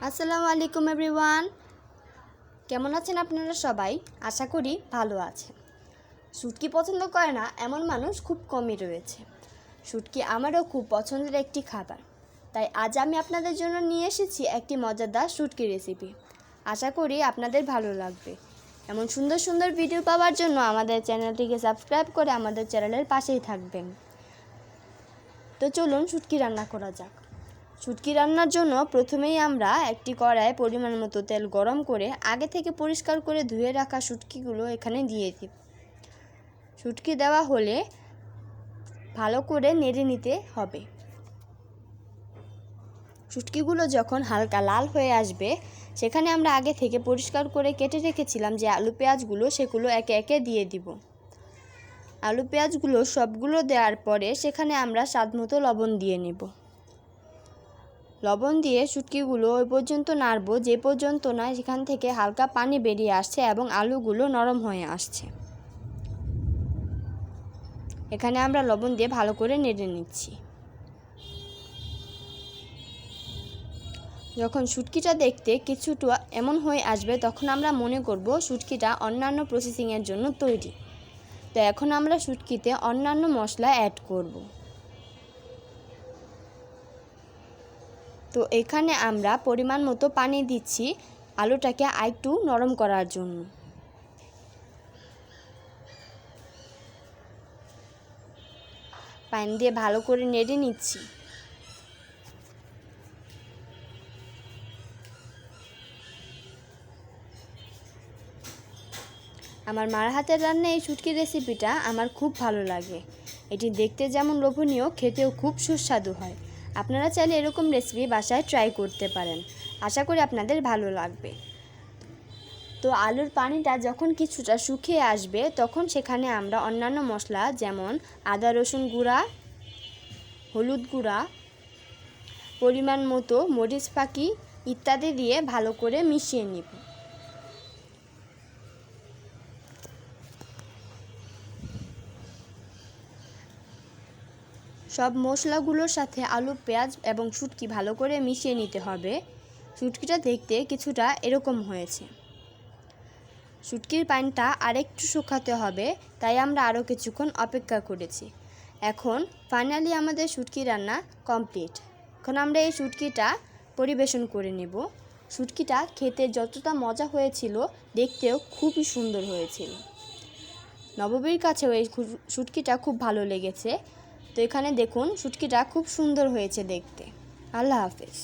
আসসালামু আলাইকুম এভরিওয়ান, কেমন আছেন আপনারা সবাই? আশা করি ভালো আছেন। শুটকি পছন্দ করে না এমন মানুষ খুব কমই রয়েছে। শুটকি আমারও খুব পছন্দের একটি খাবার, তাই আজ আমি আপনাদের জন্য নিয়ে এসেছি একটি মজাদার শুটকি রেসিপি। আশা করি আপনাদের ভালো লাগবে। এমন সুন্দর সুন্দর ভিডিও পাওয়ার জন্য আমাদের চ্যানেলটিকে সাবস্ক্রাইব করে আমাদের চ্যানেলের পাশেই থাকবেন। তো চলুন শুটকি রান্না করা যাক। শুটকি রান্নার জন্য প্রথমেই আমরা একটি কড়াইয়ে পরিমাণ মতো তেল গরম করে আগে থেকে পরিষ্কার করে ধুয়ে রাখা শুটকিগুলো এখানে দিয়ে দিই। শুটকি দেওয়া হলে ভালো করে নেড়ে নিতে হবে। শুটকিগুলো যখন হালকা লাল হয়ে আসবে, সেখানে আমরা আগে থেকে পরিষ্কার করে কেটে রেখেছিলাম যে আলু পেঁয়াজগুলো, সেগুলো একে একে দিয়ে দিব। আলু পেঁয়াজগুলো সবগুলো দেওয়ার পরে সেখানে আমরা স্বাদমতো লবণ দিয়ে নেব। লবণ দিয়ে শুটকিগুলো ওই পর্যন্ত নাড়ব যে পর্যন্ত না সেখান থেকে হালকা পানি বেরিয়ে আসছে এবং আলুগুলো নরম হয়ে আসছে। এখানে আমরা লবণ দিয়ে ভালো করে নেড়ে নিচ্ছি। যখন শুটকিটা দেখতে কিছুটা এমন হয়ে আসবে, তখন আমরা মনে করব শুটকিটা অন্যান্য প্রসেসিংয়ের জন্য তৈরি। তো এখন আমরা শুটকিতে অন্যান্য মশলা অ্যাড করব। তো এখানে আমরা পরিমাণ মতো পানি দিচ্ছি আলুটাকে আরেকটু নরম করার জন্য। পানি দিয়ে ভালো করে নেড়ে নিচ্ছি। আমার মার হাতের রান্না এই শুটকি রেসিপিটা আমার খুব ভালো লাগে। এটি দেখতে যেমন লোভনীয়, খেতেও খুব সুস্বাদু হয়। আপনারা চাইলে এরকম রেসিপি বাসায় ট্রাই করতে পারেন। আশা করি আপনাদের ভালো লাগবে। তো আলুর পানিটা যখন কিছুটা শুকিয়ে আসবে, তখন সেখানে আমরা অন্যান্য মশলা যেমন আদা রসুন গুঁড়া, হলুদ গুঁড়া, পরিমাণ মতো মরিচ ফাঁকি ইত্যাদি দিয়ে ভালো করে মিশিয়ে নিব। সব মশলাগুলোর সাথে আলু পেঁয়াজ এবং শুটকি ভালো করে মিশিয়ে নিতে হবে। শুটকিটা দেখতে কিছুটা এরকম হয়েছে। শুটকির পানিটা আরেকটু শুকাতে হবে, তাই আমরা আরও কিছুক্ষণ অপেক্ষা করেছি। এখন ফাইনালি আমাদের শুটকি রান্না কমপ্লিট। এখন আমরা এই শুটকিটা পরিবেশন করে নেব। শুটকিটা খেতে যতটা মজা হয়েছিল, দেখতেও খুবই সুন্দর হয়েছিল। নববীর কাছেও এই শুটকিটা খুব ভালো লেগেছে। তো এখানে দেখুন শুটকিটা খুব সুন্দর হয়েছে দেখতে। আল্লাহ হাফেজ।